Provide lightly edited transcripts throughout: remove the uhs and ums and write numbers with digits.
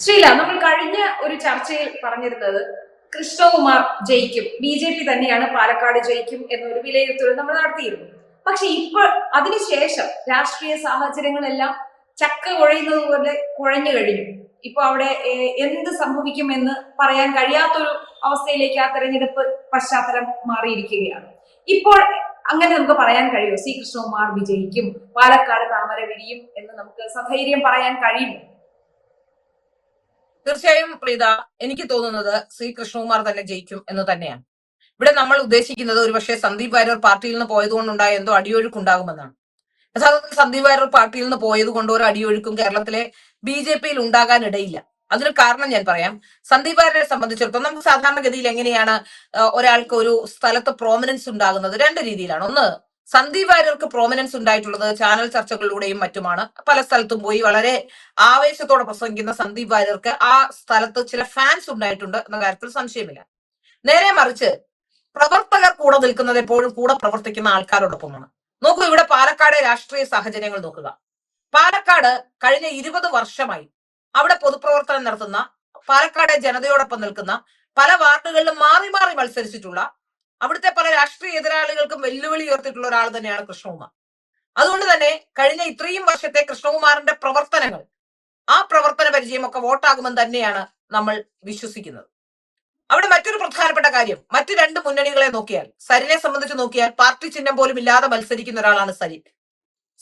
ശ്രീല, നമ്മൾ കഴിഞ്ഞ ഒരു ചർച്ചയിൽ പറഞ്ഞിരുന്നത് കൃഷ്ണകുമാർ ജയിക്കും, BJP തന്നെയാണ് പാലക്കാട് ജയിക്കും എന്നൊരു വിലയിരുത്തൽ നമ്മൾ നടത്തിയിരുന്നു. പക്ഷെ ഇപ്പോൾ അതിനുശേഷം രാഷ്ട്രീയ സാഹചര്യങ്ങളെല്ലാം ചക്ക കുഴയുന്നത് പോലെ കുഴഞ്ഞു കഴിഞ്ഞു. ഇപ്പൊ അവിടെ എന്ത് സംഭവിക്കുമെന്ന് പറയാൻ കഴിയാത്തൊരു അവസ്ഥയിലേക്ക് ആ തെരഞ്ഞെടുപ്പ് പശ്ചാത്തലം മാറിയിരിക്കുകയാണ്. ഇപ്പോൾ അങ്ങനെ നമുക്ക് പറയാൻ കഴിയുമോ സി കൃഷ്ണകുമാർ വിജയിക്കും, പാലക്കാട് താമര വിരിയും എന്ന് നമുക്ക് സധൈര്യം പറയാൻ കഴിയുമോ? തീർച്ചയായും പ്രീത, എനിക്ക് തോന്നുന്നത് ശ്രീ കൃഷ്ണകുമാർ തന്നെ ജയിക്കും എന്ന് തന്നെയാണ്. ഇവിടെ നമ്മൾ ഉദ്ദേശിക്കുന്നത് ഒരുപക്ഷെ സന്ദീപ് വാര്യർ പാർട്ടിയിൽ നിന്ന് പോയതുകൊണ്ടുണ്ടായ എന്തോ അടിയൊഴുക്കുണ്ടാകുമെന്നാണ്. യഥാർത്ഥത്തിൽ സന്ദീപ് വാര്യർ പാർട്ടിയിൽ നിന്ന് പോയത് കൊണ്ട് ഒരു അടിയൊഴുക്കും കേരളത്തിലെ BJP-യിൽ ഉണ്ടാകാൻ ഇടയില്ല. അതിന് കാരണം ഞാൻ പറയാം. സന്ദീപ് വാര്യരെ സംബന്ധിച്ചിടത്തോളം നമുക്ക് സാധാരണഗതിയിൽ എങ്ങനെയാണ് ഒരാൾക്ക് ഒരു സ്ഥലത്ത് പ്രോമിനൻസ് ഉണ്ടാകുന്നത്? രണ്ട് രീതിയിലാണ്. ഒന്ന്, സന്ദീപ് വാര്യർക്ക് പ്രോമിനൻസ് ഉണ്ടായിട്ടുള്ളത് ചാനൽ ചർച്ചകളിലൂടെയും മറ്റുമാണ്. പല സ്ഥലത്തും പോയി വളരെ ആവേശത്തോടെ പ്രസംഗിക്കുന്ന സന്ദീപ് വാര്യർക്ക് ആ സ്ഥലത്ത് ചില ഫാൻസ് ഉണ്ടായിട്ടുണ്ട് എന്ന കാര്യത്തിൽ സംശയമില്ല. നേരെ മറിച്ച് പ്രവർത്തകർ കൂടെ നിൽക്കുന്നത് എപ്പോഴും കൂടെ പ്രവർത്തിക്കുന്ന ആൾക്കാരോടൊപ്പമാണ്. നോക്കൂ, ഇവിടെ പാലക്കാട് രാഷ്ട്രീയ സാഹചര്യങ്ങൾ നോക്കുക. പാലക്കാട് കഴിഞ്ഞ 20 വർഷമായി അവിടെ പൊതുപ്രവർത്തനം നടത്തുന്ന, പാലക്കാട് ജനതയോടൊപ്പം നിൽക്കുന്ന, പല വാർഡുകളിലും മാറി മാറി മത്സരിച്ചിട്ടുള്ള, അവിടുത്തെ പല രാഷ്ട്രീയ എതിരാളികൾക്കും വെല്ലുവിളി ഉയർത്തിയിട്ടുള്ള ഒരാൾ തന്നെയാണ് കൃഷ്ണകുമാർ. അതുകൊണ്ട് തന്നെ കഴിഞ്ഞ ഇത്രയും വർഷത്തെ കൃഷ്ണകുമാറിന്റെ പ്രവർത്തനങ്ങൾ, ആ പ്രവർത്തന പരിചയമൊക്കെ വോട്ടാകുമെന്ന് തന്നെയാണ് നമ്മൾ വിശ്വസിക്കുന്നത്. അവിടെ മറ്റൊരു പ്രധാനപ്പെട്ട കാര്യം, മറ്റു രണ്ട് മുന്നണികളെ നോക്കിയാൽ, സരിനെ സംബന്ധിച്ച് നോക്കിയാൽ പാർട്ടി ചിഹ്നം പോലും ഇല്ലാതെ മത്സരിക്കുന്ന ഒരാളാണ് സരിൻ.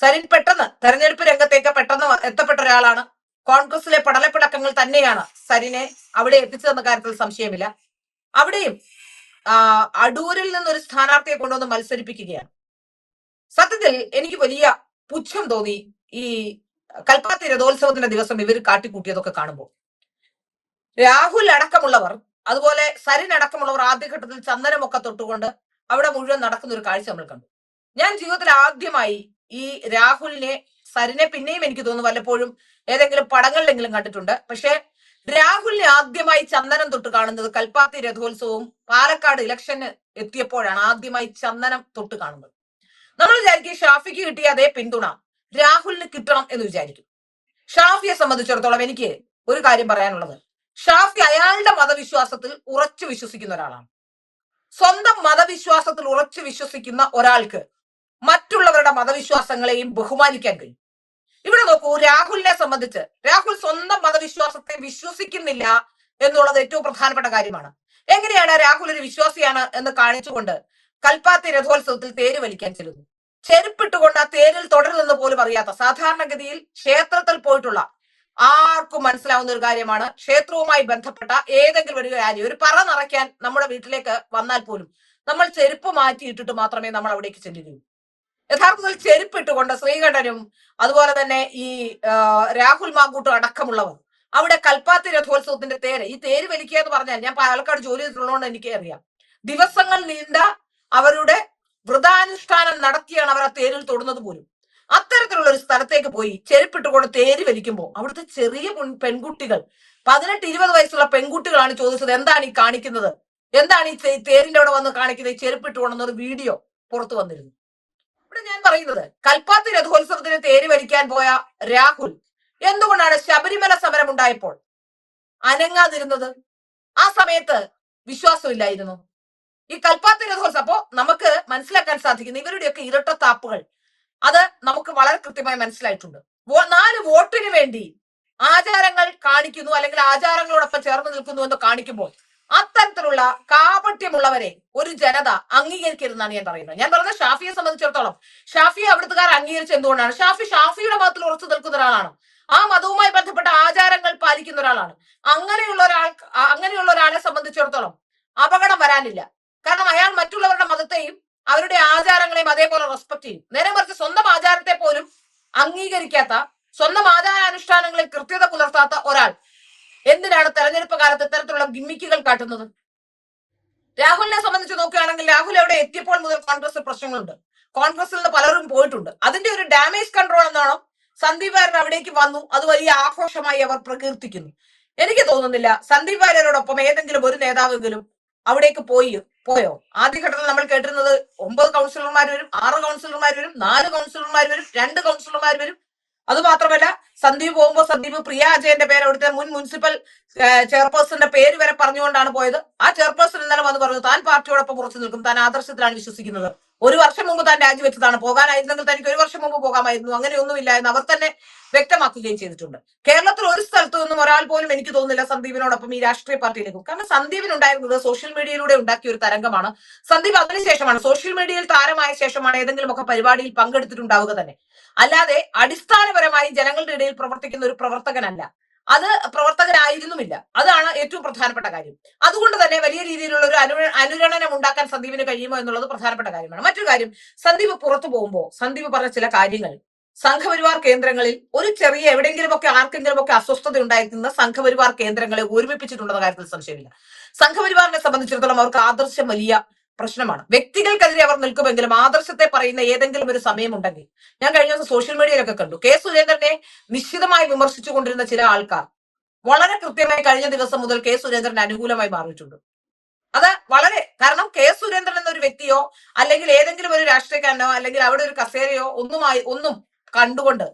സരിൻ പെട്ടെന്ന് തെരഞ്ഞെടുപ്പ് രംഗത്തേക്ക് പെട്ടെന്ന് എത്തപ്പെട്ട ഒരാളാണ്. കോൺഗ്രസിലെ പടലപ്പിടക്കങ്ങൾ തന്നെയാണ് സരിനെ അവിടെ എത്തിച്ചതെന്ന കാര്യത്തിൽ സംശയമില്ല. അവിടെയും അടൂരിൽ നിന്നൊരു സ്ഥാനാർത്ഥിയെ കൊണ്ടുവന്ന് മത്സരിപ്പിക്കുകയാണ്. സത്യത്തിൽ എനിക്ക് വലിയ പുച്ഛം തോന്നി ഈ കൽപ്പാത്തി രഥോത്സവത്തിന്റെ ദിവസം ഇവർ കാട്ടിക്കൂട്ടിയതൊക്കെ കാണുമ്പോൾ. രാഹുൽ അടക്കമുള്ളവർ, അതുപോലെ സരിൻ അടക്കമുള്ളവർ ആദ്യഘട്ടത്തിൽ ചന്ദനമൊക്കെ തൊട്ടുകൊണ്ട് അവിടെ മുഴുവൻ നടക്കുന്ന ഒരു കാഴ്ച നമ്മൾ കണ്ടു. ഞാൻ ജീവിതത്തിൽ ആദ്യമായി ഈ രാഹുലിനെ, സരിനെ പിന്നെയും എനിക്ക് തോന്നുന്നു വല്ലപ്പോഴും ഏതെങ്കിലും പടങ്ങളിലെങ്കിലും കണ്ടിട്ടുണ്ട്. പക്ഷെ രാഹുലിനെ ആദ്യമായി ചന്ദനം തൊട്ട് കാണുന്നത് കൽപ്പാത്തി രഥോത്സവവും പാലക്കാട് ഇലക്ഷന് എത്തിയപ്പോഴാണ് ആദ്യമായി ചന്ദനം തൊട്ട് കാണുന്നത്. നമ്മൾ വിചാരിക്കും ഷാഫിക്ക് കിട്ടിയ അതേ പിന്തുണ രാഹുലിന് കിട്ടണം എന്ന് വിചാരിക്കും. ഷാഫിയെ സംബന്ധിച്ചിടത്തോളം എനിക്ക് ഒരു കാര്യം പറയാനുള്ളത്, ഷാഫി അയാളുടെ മതവിശ്വാസത്തിൽ ഉറച്ചു വിശ്വസിക്കുന്ന ഒരാളാണ്. സ്വന്തം മതവിശ്വാസത്തിൽ ഉറച്ചു വിശ്വസിക്കുന്ന ഒരാൾക്ക് മറ്റുള്ളവരുടെ മതവിശ്വാസങ്ങളെയും ബഹുമാനിക്കാൻ കഴിയും. ഇവിടെ നോക്കൂ, രാഹുലിനെ സംബന്ധിച്ച് രാഹുൽ സ്വന്തം മതവിശ്വാസത്തെ വിശ്വസിക്കുന്നില്ല എന്നുള്ളത് ഏറ്റവും പ്രധാനപ്പെട്ട കാര്യമാണ്. എങ്ങനെയാണ് രാഹുൽ ഒരു വിശ്വാസിയാണ് എന്ന് കാണിച്ചുകൊണ്ട് കൽപ്പാത്തി രഥോത്സവത്തിൽ തേര് വലിക്കാൻ ചെല്ലുന്നു? ചെരുപ്പിട്ടുകൊണ്ട് ആ തേരിൽ തുടരുതെന്ന് പോലും അറിയാത്ത, സാധാരണഗതിയിൽ ക്ഷേത്രത്തിൽ പോയിട്ടുള്ള ആർക്കും മനസ്സിലാവുന്ന ഒരു കാര്യമാണ്, ക്ഷേത്രവുമായി ബന്ധപ്പെട്ട ഏതെങ്കിലും ഒരു കാര്യം, ഒരു പറ നിറയ്ക്കാൻ നമ്മുടെ വീട്ടിലേക്ക് വന്നാൽ പോലും നമ്മൾ ചെരുപ്പ് മാറ്റിയിട്ടിട്ട് മാത്രമേ നമ്മൾ അവിടേക്ക് ചെല്ലുകയുള്ളൂ. യഥാർത്ഥത്തിൽ ചെരുപ്പിട്ടുകൊണ്ട് ശ്രീകണ്ഠനും അതുപോലെ തന്നെ ഈ രാഹുൽ മാങ്കൂട്ടും അടക്കമുള്ളവർ അവിടെ കൽപ്പാത്തി രഥോത്സവത്തിന്റെ തേര്, ഈ തേര് വലിക്കുക എന്ന് പറഞ്ഞാൽ, ഞാൻ പാലക്കാട് ജോലി ചെയ്തിട്ടുള്ളതുകൊണ്ട് എനിക്ക് അറിയാം, ദിവസങ്ങൾ നീണ്ട അവരുടെ വ്രതാനുഷ്ഠാനം നടത്തിയാണ് അവർ ആ തേരിൽ തൊടുന്നത് പോലും. അത്തരത്തിലുള്ള ഒരു സ്ഥലത്തേക്ക് പോയി ചെരുപ്പിട്ടുകൊണ്ട് തേര് വലിക്കുമ്പോൾ അവിടുത്തെ ചെറിയ പെൺകുട്ടികൾ, 18-20 വയസ്സുള്ള പെൺകുട്ടികളാണ് ചോദിച്ചത്, എന്താണ് ഈ കാണിക്കുന്നത്, എന്താണ് ഈ തേരിന്റെ അവിടെ വന്ന് കാണിക്കുന്നത്, ഈ ചെരുപ്പിട്ടുകൊണ്ടെന്നൊരു വീഡിയോ പുറത്തു വന്നിരുന്നു. ഇവിടെ ഞാൻ പറയുന്നത്, കൽപ്പാത്തി രഥോത്സവത്തിന് തേര് വലിക്കാൻ പോയ രാഹുൽ എന്തുകൊണ്ടാണ് ശബരിമല സമരം ഉണ്ടായപ്പോൾ അനങ്ങാതിരുന്നത്? ആ സമയത്ത് വിശ്വാസമില്ലായിരുന്നു ഈ കൽപ്പാത്തി രഥോത്സവം. അപ്പോ നമുക്ക് മനസ്സിലാക്കാൻ സാധിക്കുന്ന ഇവരുടെയൊക്കെ ഇരട്ടത്താപ്പുകൾ അത് നമുക്ക് വളരെ കൃത്യമായി മനസ്സിലായിട്ടുണ്ട്. 4 വോട്ടിന് വേണ്ടി ആചാരങ്ങൾ കാണിക്കുന്നു, അല്ലെങ്കിൽ ആചാരങ്ങളോടൊപ്പം ചേർന്ന് നിൽക്കുന്നു എന്ന് കാണിക്കുമ്പോൾ അത്തരത്തിലുള്ള കാപട്യമുള്ളവരെ ഒരു ജനത അംഗീകരിക്കരുതെന്നാണ് ഞാൻ പറയുന്നത്. ഞാൻ പറഞ്ഞത് ഷാഫിയെ സംബന്ധിച്ചിടത്തോളം, ഷാഫിയെ അവിടുത്തുകാർ അംഗീകരിച്ച് എന്തുകൊണ്ടാണ്? ഷാഫിയുടെ മതത്തിൽ ഉറച്ചു നിൽക്കുന്ന ഒരാളാണ്, ആ മതവുമായി ബന്ധപ്പെട്ട ആചാരങ്ങൾ പാലിക്കുന്ന ഒരാളാണ്. അങ്ങനെയുള്ള ഒരാളെ സംബന്ധിച്ചിടത്തോളം അപകടം വരാനില്ല. കാരണം അയാൾ മറ്റുള്ളവരുടെ മതത്തെയും അവരുടെ ആചാരങ്ങളെയും അതേപോലെ റെസ്പെക്ട് ചെയ്യും. നേരെ മറിച്ച് സ്വന്തം ആചാരത്തെ പോലും അംഗീകരിക്കാത്ത, സ്വന്തം ആചാരാനുഷ്ഠാനങ്ങളിൽ കൃത്യത പുലർത്താത്ത ഒരാൾ എന്തിനാണ് തെരഞ്ഞെടുപ്പ് കാലത്ത് ഇത്തരത്തിലുള്ള ഗിമ്മിക്കുകൾ കാട്ടുന്നത്? രാഹുലിനെ സംബന്ധിച്ച് നോക്കുകയാണെങ്കിൽ, രാഹുൽ എവിടെ എത്തിയപ്പോൾ മുതൽ കോൺഗ്രസ് പ്രശ്നങ്ങളുണ്ട്, കോൺഗ്രസിൽ നിന്ന് പലരും പോയിട്ടുണ്ട്. അതിന്റെ ഒരു ഡാമേജ് കൺട്രോൾ എന്നാണോ സന്ദീപ് വാര്യർ അവിടേക്ക് വന്നു, അത് വലിയ ആഘോഷമായി അവർ പ്രകീർത്തിക്കുന്നു. എനിക്ക് തോന്നുന്നില്ല സന്ദീപ് വാര്യരോടൊപ്പം ഏതെങ്കിലും ഒരു നേതാവെങ്കിലും അവിടേക്ക് പോയോ? ആദ്യഘട്ടത്തിൽ നമ്മൾ കേട്ടിരുന്നത് 9 കൗൺസിലർമാർ വരും, 6 കൗൺസിലർമാർ വരും, 4 കൗൺസിലർമാർ വരും, 2 കൗൺസിലർമാർ വരും. അതുമാത്രമല്ല സന്ദീപ് പോകുമ്പോൾ സന്ദീപ് പ്രിയ അജയന്റെ പേര് അവിടുത്തെ മുൻ മുനിസിപ്പൽ ചെയർപേഴ്സന്റെ പേര് വരെ പറഞ്ഞുകൊണ്ടാണ് പോയത്. ആ ചെയർപേഴ്സൺ ഇന്നലെ വന്ന് പറഞ്ഞു താൻ പാർട്ടിയോടൊപ്പം ഉറച്ചു നിൽക്കും, താൻ ആദർശത്തിലാണ് വിശ്വസിക്കുന്നത്. ഒരു വർഷം മുമ്പ് താൻ രാജിവെച്ചതാണ്, പോകാനായിരുന്നെങ്കിൽ തനിക്ക് ഒരു വർഷം മുമ്പ് പോകാമായിരുന്നു, അങ്ങനെയൊന്നുമില്ല എന്ന് അവർ തന്നെ വ്യക്തമാക്കുകയും ചെയ്തിട്ടുണ്ട്. കേരളത്തിൽ ഒരു സ്ഥലത്തു നിന്നും ഒരാൾ പോലും എനിക്ക് തോന്നുന്നില്ല സന്ദീപിനോടൊപ്പം ഈ രാഷ്ട്രീയ പാർട്ടിയിലേക്കും. കാരണം സന്ദീപിനുണ്ടായിരുന്നത് സോഷ്യൽ മീഡിയയിലൂടെ ഉണ്ടാക്കിയ ഒരു തരംഗമാണ്. സന്ദീപ് അതിനുശേഷമാണ്, സോഷ്യൽ മീഡിയയിൽ താരമായ ശേഷമാണ് ഏതെങ്കിലുമൊക്കെ പരിപാടിയിൽ പങ്കെടുത്തിട്ടുണ്ടാവുക തന്നെ. അല്ലാതെ അടിസ്ഥാനപരമായി ജനങ്ങളുടെ ഇടയിൽ പ്രവർത്തിക്കുന്ന ഒരു പ്രവർത്തകനല്ല, അത് പ്രവർത്തകനായിരുന്നുമില്ല. അതാണ് ഏറ്റവും പ്രധാനപ്പെട്ട കാര്യം. അതുകൊണ്ട് തന്നെ വലിയ രീതിയിലുള്ള ഒരു അനുരണനം ഉണ്ടാക്കാൻ സന്ദീപിന് കഴിയുമോ എന്നുള്ളത് പ്രധാനപ്പെട്ട കാര്യമാണ്. മറ്റൊരു കാര്യം, സന്ദീപ് പുറത്തു പോകുമ്പോൾ സന്ദീപ് പറഞ്ഞ ചില കാര്യങ്ങൾ സംഘപരിവാർ കേന്ദ്രങ്ങളിൽ ഒരു ചെറിയ എവിടെയെങ്കിലുമൊക്കെ ആർക്കെങ്കിലുമൊക്കെ അസ്വസ്ഥത ഉണ്ടായിരിക്കുന്ന സംഘപരിവാർ കേന്ദ്രങ്ങളെ ഒരുമിപ്പിച്ചിട്ടുണ്ടെന്ന കാര്യത്തിൽ സംശയമില്ല. സംഘപരിവാറിനെ സംബന്ധിച്ചിടത്തോളം അവർക്ക് ആദർശം വലിയ പ്രശ്നമാണ്. വ്യക്തികൾക്കെതിരെ അവർ നിൽക്കുമെങ്കിലും ആദർശത്തെ പറയുന്ന ഏതെങ്കിലും ഒരു സമയമുണ്ടെങ്കിൽ, ഞാൻ കഴിഞ്ഞ ദിവസം സോഷ്യൽ മീഡിയയിലൊക്കെ കണ്ടു, കെ സുരേന്ദ്രനെ നിശ്ചിതമായി വിമർശിച്ചു കൊണ്ടിരുന്ന ചില ആൾക്കാർ വളരെ കൃത്യമായി കഴിഞ്ഞ ദിവസം മുതൽ കെ സുരേന്ദ്രന് അനുകൂലമായി മാറിയിട്ടുണ്ട്. അത് വളരെ, കാരണം കെ സുരേന്ദ്രൻ എന്നൊരു വ്യക്തിയോ അല്ലെങ്കിൽ ഏതെങ്കിലും ഒരു രാഷ്ട്രീയക്കാരനോ അല്ലെങ്കിൽ അവിടെ ഒരു കസേരയോ ഒന്നും കണ്ടുകൊണ്ട്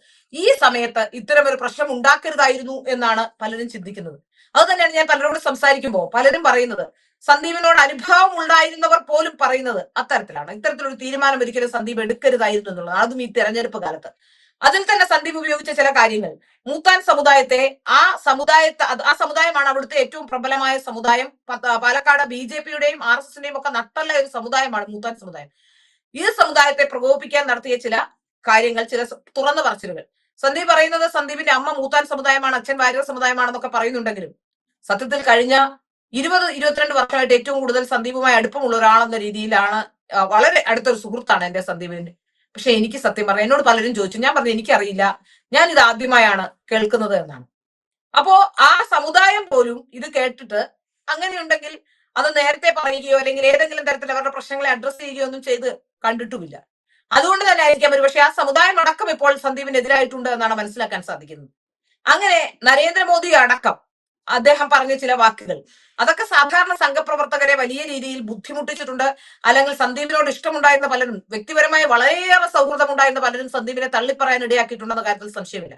ഈ സമയത്ത് ഇത്തരം ഒരു പ്രശ്നം ഉണ്ടാക്കരുതായിരുന്നു എന്നാണ് പലരും ചിന്തിക്കുന്നത്. അത് തന്നെയാണ് ഞാൻ പലരോട് സംസാരിക്കുമ്പോൾ പലരും പറയുന്നത്, സന്ദീപിനോട് അനുഭാവം ഉണ്ടായിരുന്നവർ പോലും പറയുന്നത് അത്തരത്തിലാണ്. ഇത്തരത്തിലൊരു തീരുമാനം ഒരിക്കലും സന്ദീപ് എടുക്കരുതായിരുന്നു എന്നുള്ളത്, അതും ഈ തെരഞ്ഞെടുപ്പ് കാലത്ത്. അതിൽ തന്നെ സന്ദീപ് ഉപയോഗിച്ച ചില കാര്യങ്ങൾ, മൂത്താൻ സമുദായത്തെ, ആ സമുദായമാണ് അവിടുത്തെ ഏറ്റവും പ്രബലമായ സമുദായം. പാലക്കാട് BJPയുടെയും RSSന്റെയും ഒക്കെ നട്ടല്ല ഒരു സമുദായമാണ് മൂത്താൻ സമുദായം. ഈ സമുദായത്തെ പ്രകോപിപ്പിക്കാൻ നടത്തിയ ചില കാര്യങ്ങൾ, ചില തുറന്നു പറച്ചിലുകൾ. സന്ദീപ് പറയുന്നത് സന്ദീപിന്റെ അമ്മ മൂത്താൻ സമുദായമാണ്, അച്ഛൻ വാര്യർ സമുദായമാണെന്നൊക്കെ പറയുന്നുണ്ടെങ്കിലും സത്യത്തിൽ കഴിഞ്ഞ 20-22 വർഷമായിട്ട് ഏറ്റവും കൂടുതൽ സന്ദീപുമായി അടുപ്പമുള്ള ഒരാളെന്ന രീതിയിലാണ്, വളരെ അടുത്തൊരു സുഹൃത്താണ് എന്റെ സന്ദീപിന്റെ. പക്ഷെ എനിക്ക് സത്യം പറഞ്ഞാൽ എന്നോട് പലരും ചോദിച്ചു, ഞാൻ പറഞ്ഞു എനിക്കറിയില്ല, ഞാൻ ഇത് ആദ്യമായാണ് കേൾക്കുന്നത് എന്നാണ്. അപ്പോ ആ സമുദായം പോലും ഇത് കേട്ടിട്ട് അങ്ങനെയുണ്ടെങ്കിൽ അത് നേരത്തെ പറയുകയോ അല്ലെങ്കിൽ ഏതെങ്കിലും തരത്തിൽ അവരുടെ പ്രശ്നങ്ങളെ അഡ്രസ് ചെയ്യുകയോ ഒന്നും ചെയ്ത് കണ്ടിട്ടുമില്ല. അതുകൊണ്ട് തന്നെ ആയിരിക്കാം ഒരു പക്ഷെ ആ സമുദായം അടക്കം ഇപ്പോൾ സന്ദീപിനെതിരായിട്ടുണ്ട് എന്നാണ് മനസ്സിലാക്കാൻ സാധിക്കുന്നത്. അങ്ങനെ നരേന്ദ്രമോദി അടക്കം അദ്ദേഹം പറഞ്ഞ ചില വാക്കുകൾ, അതൊക്കെ സാധാരണ സംഘപ്രവർത്തകരെ വലിയ രീതിയിൽ ബുദ്ധിമുട്ടിച്ചിട്ടുണ്ട്. അല്ലെങ്കിൽ സന്ദീപിനോട് ഇഷ്ടമുണ്ടായിരുന്ന പലരും, വ്യക്തിപരമായി വളരെയേറെ സൗഹൃദം ഉണ്ടായിരുന്ന പലരും സന്ദീപിനെ തള്ളിപ്പറയാൻ ഇടയാക്കിയിട്ടുണ്ടെന്ന കാര്യത്തിൽ സംശയമില്ല.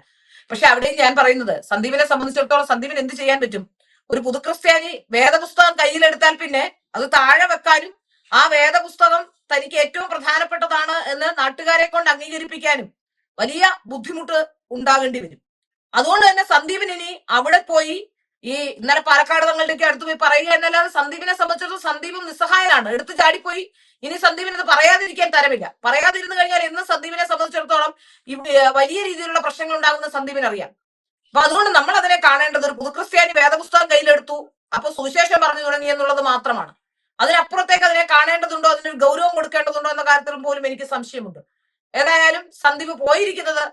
പക്ഷെ അവിടെയും ഞാൻ പറയുന്നത്, സന്ദീപിനെ സംബന്ധിച്ചിടത്തോളം സന്ദീപിന് എന്ത് ചെയ്യാൻ പറ്റും? ഒരു പുതുക്രിസ്ത്യാനി വേദപുസ്തകം കയ്യിലെടുത്താൽ പിന്നെ അത് താഴെ വെക്കാനും ആ വേദപുസ്തകം തനിക്ക് ഏറ്റവും പ്രധാനപ്പെട്ടതാണ് എന്ന് നാട്ടുകാരെ കൊണ്ട് അംഗീകരിപ്പിക്കാനും വലിയ ബുദ്ധിമുട്ട് ഉണ്ടാകേണ്ടി വരും. അതുകൊണ്ട് തന്നെ സന്ദീപിന് ഇനി അവിടെ പോയി ഈ ഇന്നലെ പാലക്കാട് തങ്ങളുടെയൊക്കെ അടുത്ത് പോയി പറയുക എന്നല്ലാതെ സന്ദീപിനെ സംബന്ധിച്ചിടത്തോളം സന്ദീപും നിസ്സഹായനാണ്. എടുത്ത് ചാടിപ്പോയി ഇനി സന്ദീപിന് ഇത് പറയാതിരിക്കാൻ തരമില്ല. പറയാതിരുന്നു കഴിഞ്ഞാൽ ഇന്ന് സന്ദീപിനെ സംബന്ധിച്ചിടത്തോളം വലിയ രീതിയിലുള്ള പ്രശ്നങ്ങൾ ഉണ്ടാകുന്ന സന്ദീപിന് അറിയാം. അപ്പൊ അതുകൊണ്ട് നമ്മൾ അതിനെ കാണേണ്ടത്, ഒരു പുതുക്രിസ്ത്യാനി വേദപുസ്തകം കയ്യിലെടുത്തു അപ്പൊ സുവിശേഷം പറഞ്ഞു തുടങ്ങി എന്നുള്ളത് മാത്രമാണ്. അതിനപ്പുറത്തേക്ക് അതിനെ കാണേണ്ടതുണ്ടോ, അതിനൊരു ഗൗരവം കൊടുക്കേണ്ടതുണ്ടോ എന്ന കാര്യത്തിലും പോലും എനിക്ക് സംശയമുണ്ട്. ഏതായാലും സന്ദീപ് പോയിരിക്കുന്നത്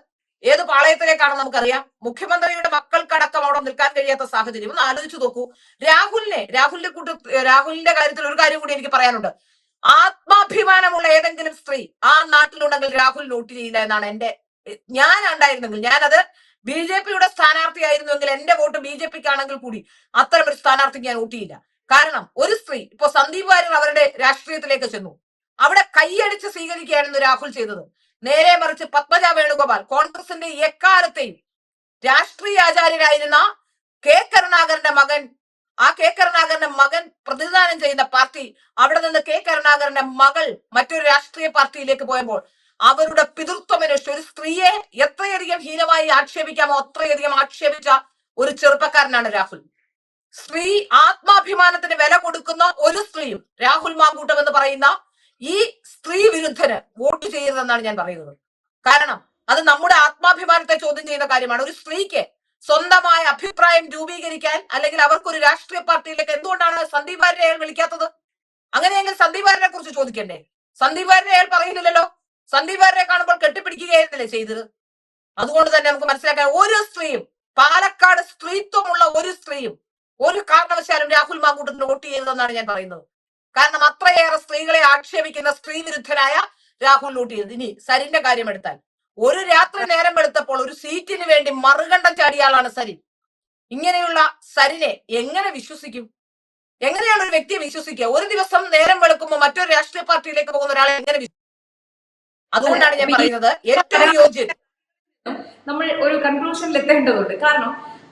ഏത് പാളയത്തിലേക്കാണെന്ന് നമുക്കറിയാം. മുഖ്യമന്ത്രിയുടെ മക്കൾക്കടക്കം അവിടെ നിൽക്കാൻ കഴിയാത്ത സാഹചര്യം ഒന്ന് ആലോചിച്ചു നോക്കൂ. രാഹുലിന്റെ കാര്യത്തിൽ ഒരു കാര്യം കൂടി എനിക്ക് പറയാനുണ്ട്. ആത്മാഭിമാനമുള്ള ഏതെങ്കിലും സ്ത്രീ ആ നാട്ടിലുണ്ടെങ്കിൽ രാഹുൽ നോട്ട് ചെയ്യില്ല എന്നാണ് ഞാൻ ഉണ്ടായിരുന്നെങ്കിൽ, ഞാനത് BJPയുടെ സ്ഥാനാർത്ഥിയായിരുന്നുവെങ്കിൽ എന്റെ വോട്ട് BJPക്കാണെങ്കിൽ കൂടി അത്തരം ഒരു സ്ഥാനാർത്ഥിക്ക് ഞാൻ വോട്ട് ചെയ്യില്ല. കാരണം ഒരു സ്ത്രീ, ഇപ്പൊ സന്ദീപ് വാര്യർ അവരുടെ രാഷ്ട്രീയത്തിലേക്ക് ചെന്നു, അവിടെ കൈയടിച്ച് സ്വീകരിക്കുകയായിരുന്നു രാഹുൽ ചെയ്തത്. നേരെ മറിച്ച് പത്മജ വേണുഗോപാൽ, കോൺഗ്രസിന്റെ എക്കാലത്തെയും രാഷ്ട്രീയ ആചാര്യരായിരുന്ന കെ കരുണാകരന്റെ മകൻ, ആ കെ കരുണാകരന്റെ മകൻ പ്രതിനിധാനം ചെയ്യുന്ന പാർട്ടി, അവിടെ നിന്ന് കെ കരുണാകരന്റെ മകൾ മറ്റൊരു രാഷ്ട്രീയ പാർട്ടിയിലേക്ക് പോയപ്പോൾ അവരുടെ പിതൃത്വമനുഷ്ഠ ഒരു സ്ത്രീയെ എത്രയധികം ഹീനമായി ആക്ഷേപിക്കാമോ അത്രയധികം ആക്ഷേപിച്ച ഒരു ചെറുപ്പക്കാരനാണ് രാഹുൽ. സ്ത്രീ ആത്മാഭിമാനത്തിന് വില കൊടുക്കുന്ന ഒരു സ്ത്രീയും രാഹുൽ മാങ്കൂട്ടം എന്ന് പറയുന്ന ഈ സ്ത്രീ വിരുദ്ധന് വോട്ട് ചെയ്യരുതെന്നാണ് ഞാൻ പറയുന്നത്. കാരണം അത് നമ്മുടെ ആത്മാഭിമാനത്തെ ചോദ്യം ചെയ്യുന്ന കാര്യമാണ്. ഒരു സ്ത്രീക്ക് സ്വന്തമായ അഭിപ്രായം രൂപീകരിക്കാൻ അല്ലെങ്കിൽ അവർക്കൊരു രാഷ്ട്രീയ പാർട്ടിയിലേക്ക് എന്തുകൊണ്ടാണ് സന്ദീപ് വാര്യരെ അയാൾ വിളിക്കാത്തത്? അങ്ങനെയെങ്കിൽ സന്ദീപ് വാര്യരെ കുറിച്ച് ചോദിക്കണ്ടേ? സന്ദീപ് വാര്യരെ അയാൾ പറയുന്നില്ലല്ലോ. സന്ദീപ് വാര്യരെ കാണുമ്പോൾ കെട്ടിപ്പിടിക്കുകയായിരുന്നില്ലേ ചെയ്തത്? അതുകൊണ്ട് തന്നെ നമുക്ക് മനസ്സിലാക്കാൻ, ഒരു സ്ത്രീയും, പാലക്കാട് സ്ത്രീത്വമുള്ള ഒരു സ്ത്രീയും ഒരു കാരണവശാലും രാഹുൽ മാങ്കൂട്ടത്തിന് വോട്ട് ചെയ്തതെന്നാണ് ഞാൻ പറയുന്നത്. കാരണം അത്രയേറെ സ്ത്രീകളെ ആക്ഷേപിക്കുന്ന സ്ത്രീ വിരുദ്ധനായ രാഹുൽ വോട്ട് ചെയ്തത്. ഇനി സരിന്റെ കാര്യം എടുത്താൽ, ഒരു രാത്രി നേരം വെളുത്തപ്പോൾ ഒരു സീറ്റിന് വേണ്ടി മറുകണ്ഠം ചാടിയ ആളാണ് സരിൻ. ഇങ്ങനെയുള്ള സരിനെ എങ്ങനെ വിശ്വസിക്കും? എങ്ങനെയാണ് ഒരു വ്യക്തിയെ വിശ്വസിക്കുക? ഒരു ദിവസം നേരം വെളുക്കുമ്പോൾ മറ്റൊരു രാഷ്ട്രീയ പാർട്ടിയിലേക്ക് പോകുന്ന ഒരാളെ എങ്ങനെ അതുകൊണ്ടാണ് ഞാൻ പറയുന്നത് ഏറ്റവും യോഗ്യൻ നമ്മൾ ഒരു കൺക്ലൂഷനിൽ എത്തേണ്ടതുണ്ട്. കാരണം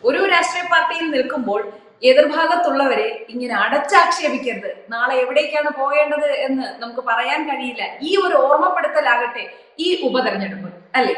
ഒരു രാഷ്ട്രീയ പാർട്ടിയിൽ നിൽക്കുമ്പോൾ എതിർഭാഗത്തുള്ളവരെ ഇങ്ങനെ അടച്ചാക്ഷേപിക്കരുത്, നാളെ എവിടേക്കാണ് പോകേണ്ടത് എന്ന് നമുക്ക് പറയാൻ കഴിയില്ല. ഈ ഒരു ഓർമ്മപ്പെടുത്തലാകട്ടെ ഈ ഉപതെരഞ്ഞെടുപ്പ്, അല്ലേ?